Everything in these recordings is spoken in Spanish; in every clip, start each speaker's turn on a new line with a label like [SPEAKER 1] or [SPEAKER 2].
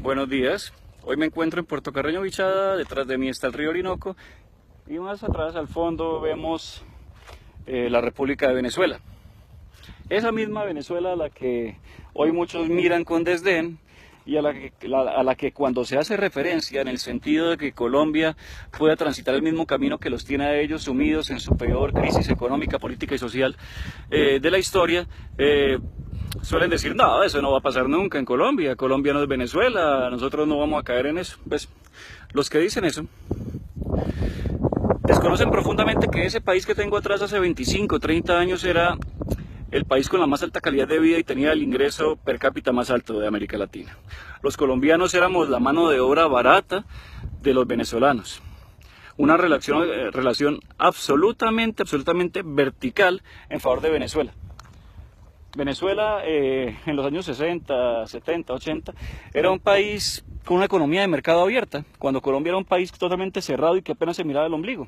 [SPEAKER 1] Buenos días. Hoy me encuentro en Puerto Carreño Bichada, detrás de mí está el río Orinoco y más atrás al fondo vemos la República de Venezuela. Esa misma Venezuela a la que hoy muchos miran con desdén y a la que cuando se hace referencia en el sentido de que Colombia pueda transitar el mismo camino que los tiene a ellos sumidos en su peor crisis económica, política y social de la historia, suelen decir, no, eso no va a pasar nunca en Colombia, Colombia no es Venezuela, nosotros no vamos a caer en eso. Pues los que dicen eso desconocen profundamente que ese país que tengo atrás hace 25, 30 años era el país con la más alta calidad de vida y tenía el ingreso per cápita más alto de América Latina. Los colombianos éramos la mano de obra barata de los venezolanos. Una relación absolutamente vertical en favor de Venezuela. Venezuela en los años 60, 70, 80 era un país con una economía de mercado abierta, cuando Colombia era un país totalmente cerrado y que apenas se miraba el ombligo.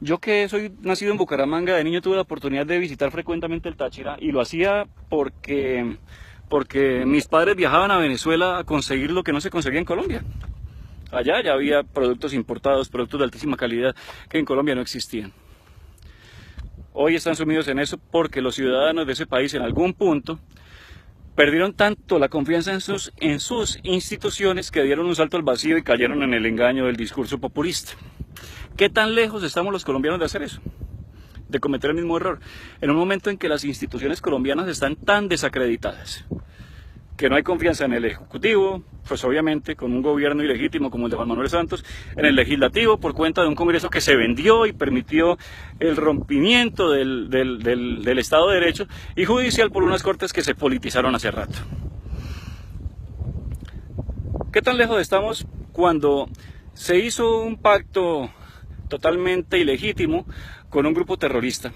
[SPEAKER 1] Yo que soy nacido en Bucaramanga, de niño tuve la oportunidad de visitar frecuentemente el Táchira y lo hacía porque mis padres viajaban a Venezuela a conseguir lo que no se conseguía en Colombia. Allá ya había productos importados, productos de altísima calidad que en Colombia no existían. Hoy están sumidos en eso porque los ciudadanos de ese país en algún punto perdieron tanto la confianza en sus instituciones que dieron un salto al vacío y cayeron en el engaño del discurso populista. ¿Qué tan lejos estamos los colombianos de hacer eso? De cometer el mismo error. En un momento en que las instituciones colombianas están tan desacreditadas, que no hay confianza en el Ejecutivo, pues obviamente con un gobierno ilegítimo como el de Juan Manuel Santos, en el Legislativo por cuenta de un Congreso que se vendió y permitió el rompimiento del Estado de Derecho, y judicial por unas cortes que se politizaron hace rato. ¿Qué tan lejos estamos cuando se hizo un pacto totalmente ilegítimo con un grupo terrorista?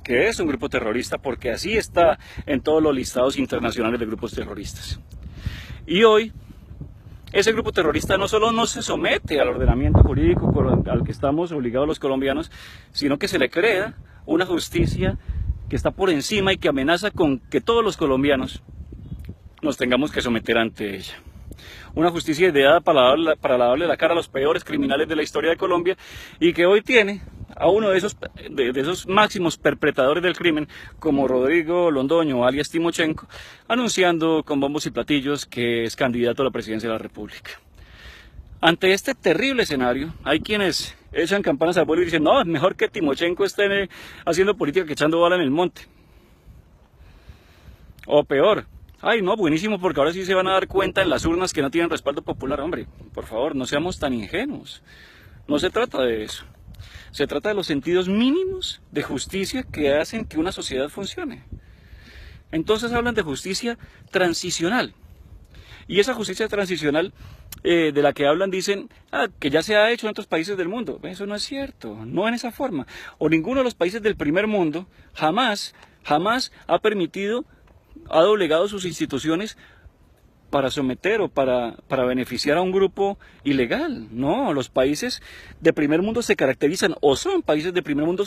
[SPEAKER 1] Que es un grupo terrorista porque así está en todos los listados internacionales de grupos terroristas. Y hoy ese grupo terrorista no solo no se somete al ordenamiento jurídico al que estamos obligados los colombianos, sino que se le crea una justicia que está por encima y que amenaza con que todos los colombianos nos tengamos que someter ante ella. Una justicia ideada para lavarle la cara a los peores criminales de la historia de Colombia y que hoy tiene a uno de esos máximos perpetradores del crimen, como Rodrigo Londoño, alias Timochenko, anunciando con bombos y platillos que es candidato a la presidencia de la República. Ante este terrible escenario, hay quienes echan campanas al vuelo y dicen, no, es mejor que Timochenko esté haciendo política que echando bala en el monte. O peor, ay no, buenísimo, porque ahora sí se van a dar cuenta en las urnas que no tienen respaldo popular. Hombre, por favor, no seamos tan ingenuos. No se trata de eso. Se trata de los sentidos mínimos de justicia que hacen que una sociedad funcione. Entonces hablan de justicia transicional. Y esa justicia transicional de la que hablan dicen que ya se ha hecho en otros países del mundo. Eso no es cierto, no en esa forma. O ninguno de los países del primer mundo jamás ha permitido, ha doblegado sus instituciones para someter o para beneficiar a un grupo ilegal. No, los países de primer mundo se caracterizan o son países de primer mundo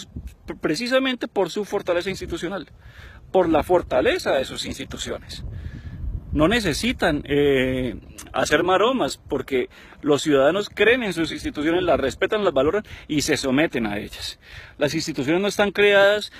[SPEAKER 1] precisamente por su fortaleza institucional, por la fortaleza de sus instituciones. No necesitan hacer maromas porque los ciudadanos creen en sus instituciones, las respetan, las valoran y se someten a ellas. Las instituciones no están creadas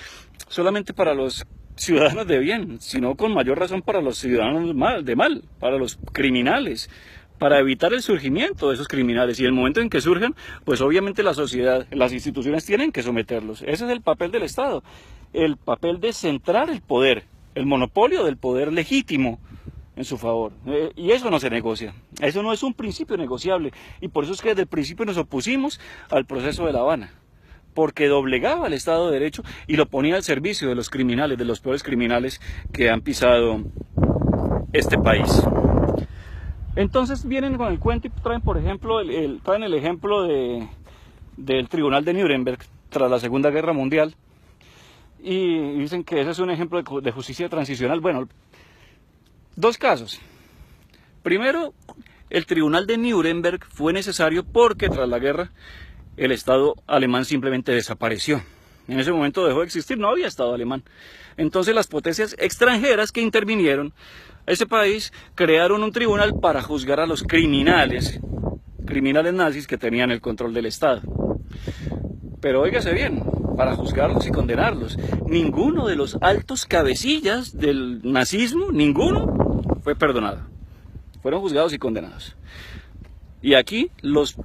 [SPEAKER 1] solamente para los ciudadanos de bien, sino con mayor razón para los ciudadanos de mal, para los criminales, para evitar el surgimiento de esos criminales. Y el momento en que surjan, pues obviamente la sociedad, las instituciones tienen que someterlos. Ese es el papel del Estado, el papel de centrar el poder, el monopolio del poder legítimo en su favor. Y eso no se negocia, eso no es un principio negociable. Y por eso es que desde el principio nos opusimos al proceso de La Habana, porque doblegaba el Estado de Derecho y lo ponía al servicio de los criminales, de los peores criminales que han pisado este país. Entonces vienen con el cuento y traen, por ejemplo, traen el ejemplo del Tribunal de Nuremberg tras la Segunda Guerra Mundial y dicen que ese es un ejemplo de justicia transicional. Bueno, dos casos. Primero, el Tribunal de Nuremberg fue necesario porque tras la guerra el Estado alemán simplemente desapareció. En ese momento dejó de existir, no había Estado alemán. Entonces las potencias extranjeras que intervinieron ese país crearon un tribunal para juzgar a los criminales nazis que tenían el control del Estado. Pero óigase bien, para juzgarlos y condenarlos, ninguno de los altos cabecillas del nazismo, ninguno fue perdonado. Fueron juzgados y condenados. Y aquí los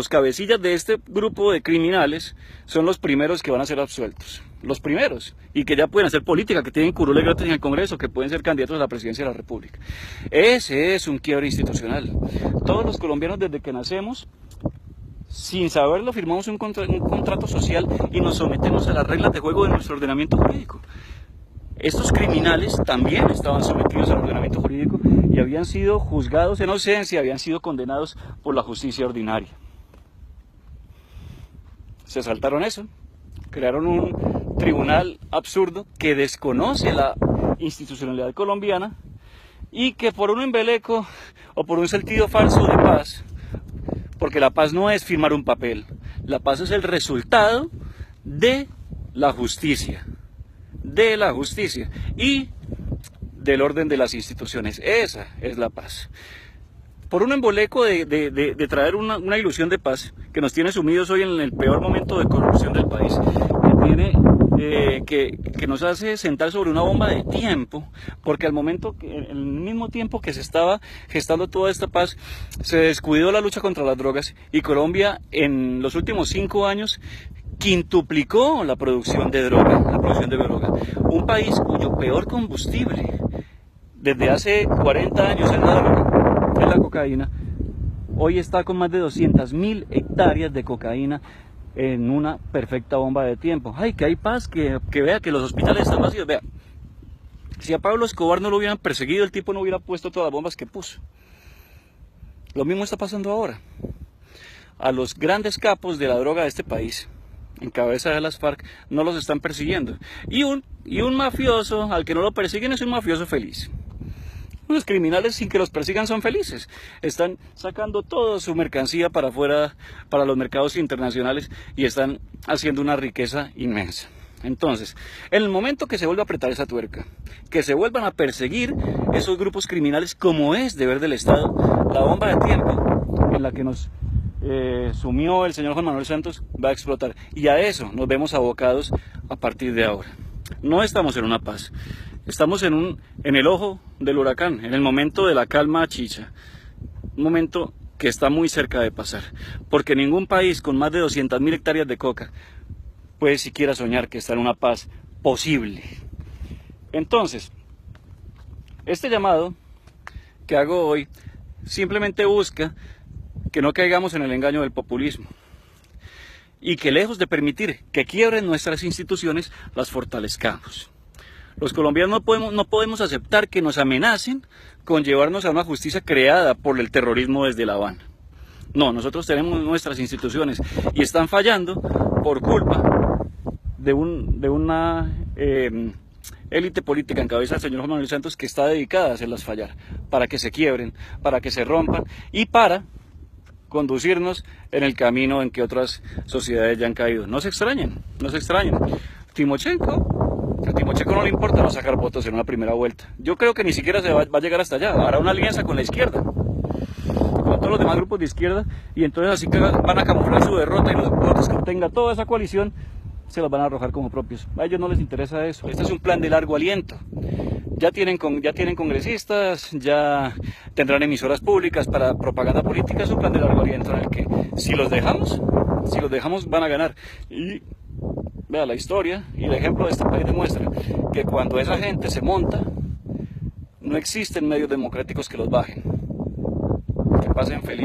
[SPEAKER 1] cabecillas de este grupo de criminales son los primeros que van a ser absueltos. Los primeros. Y que ya pueden hacer política, que tienen curules gratis en el Congreso, que pueden ser candidatos a la presidencia de la República. Ese es un quiebre institucional. Todos los colombianos desde que nacemos, sin saberlo, firmamos un contrato social y nos sometemos a las reglas de juego de nuestro ordenamiento jurídico. Estos criminales también estaban sometidos al ordenamiento jurídico y habían sido juzgados en ausencia, habían sido condenados por la justicia ordinaria. Se saltaron eso, crearon un tribunal absurdo que desconoce la institucionalidad colombiana y que por un embeleco o por un sentido falso de paz, porque la paz no es firmar un papel, la paz es el resultado de la justicia y del orden de las instituciones. Esa es la paz. Por un embeleco de traer una ilusión de paz que nos tiene sumidos hoy en el peor momento de corrupción del país, que nos hace sentar sobre una bomba de tiempo, porque en el mismo tiempo que se estaba gestando toda esta paz, se descuidó la lucha contra las drogas y Colombia en los últimos 5 años quintuplicó la producción de droga, un país cuyo peor combustible desde hace 40 años es la droga, es la cocaína. Hoy está con más de 200.000 hectáreas de cocaína en una perfecta bomba de tiempo. Ay, que hay paz, que vea que los hospitales están vacíos. Vea, si a Pablo Escobar no lo hubieran perseguido, el tipo no hubiera puesto todas las bombas que puso. Lo mismo está pasando ahora. A los grandes capos de la droga de este país, en cabeza de las FARC, no los están persiguiendo. Y un mafioso, al que no lo persiguen, es un mafioso feliz. Los criminales, sin que los persigan, son felices. Están sacando toda su mercancía para afuera, para los mercados internacionales, y están haciendo una riqueza inmensa. Entonces, en el momento que se vuelva a apretar esa tuerca, que se vuelvan a perseguir esos grupos criminales como es deber del Estado, la bomba de tiempo en la que nos sumió el señor Juan Manuel Santos va a explotar. Y a eso nos vemos abocados a partir de ahora. No estamos en una paz. Estamos en el ojo del huracán, en el momento de la calma chicha, un momento que está muy cerca de pasar, porque ningún país con más de 200.000 hectáreas de coca puede siquiera soñar que está en una paz posible. Entonces, este llamado que hago hoy simplemente busca que no caigamos en el engaño del populismo y que, lejos de permitir que quiebren nuestras instituciones, las fortalezcamos. Los colombianos no podemos aceptar que nos amenacen con llevarnos a una justicia creada por el terrorismo desde La Habana. No, nosotros tenemos nuestras instituciones y están fallando por culpa de una élite política en cabeza del señor Juan Manuel Santos, que está dedicada a hacerlas fallar, para que se quiebren, para que se rompan y para conducirnos en el camino en que otras sociedades ya han caído. No se extrañen, no se extrañen. A Timochenko no le importa no sacar votos en una primera vuelta. Yo creo que ni siquiera se va a llegar hasta allá. Hará una alianza con la izquierda, con todos los demás grupos de izquierda, y entonces así que van a camuflar su derrota, y los votos que obtenga toda esa coalición se los van a arrojar como propios. A ellos no les interesa eso. Este es un plan de largo aliento. Ya tienen congresistas, ya tendrán emisoras públicas para propaganda política. Es un plan de largo aliento en el que si los dejamos van a ganar. Y vea, la historia y el ejemplo de este país demuestra que cuando esa gente se monta, no existen medios democráticos que los bajen. Que pasen feliz.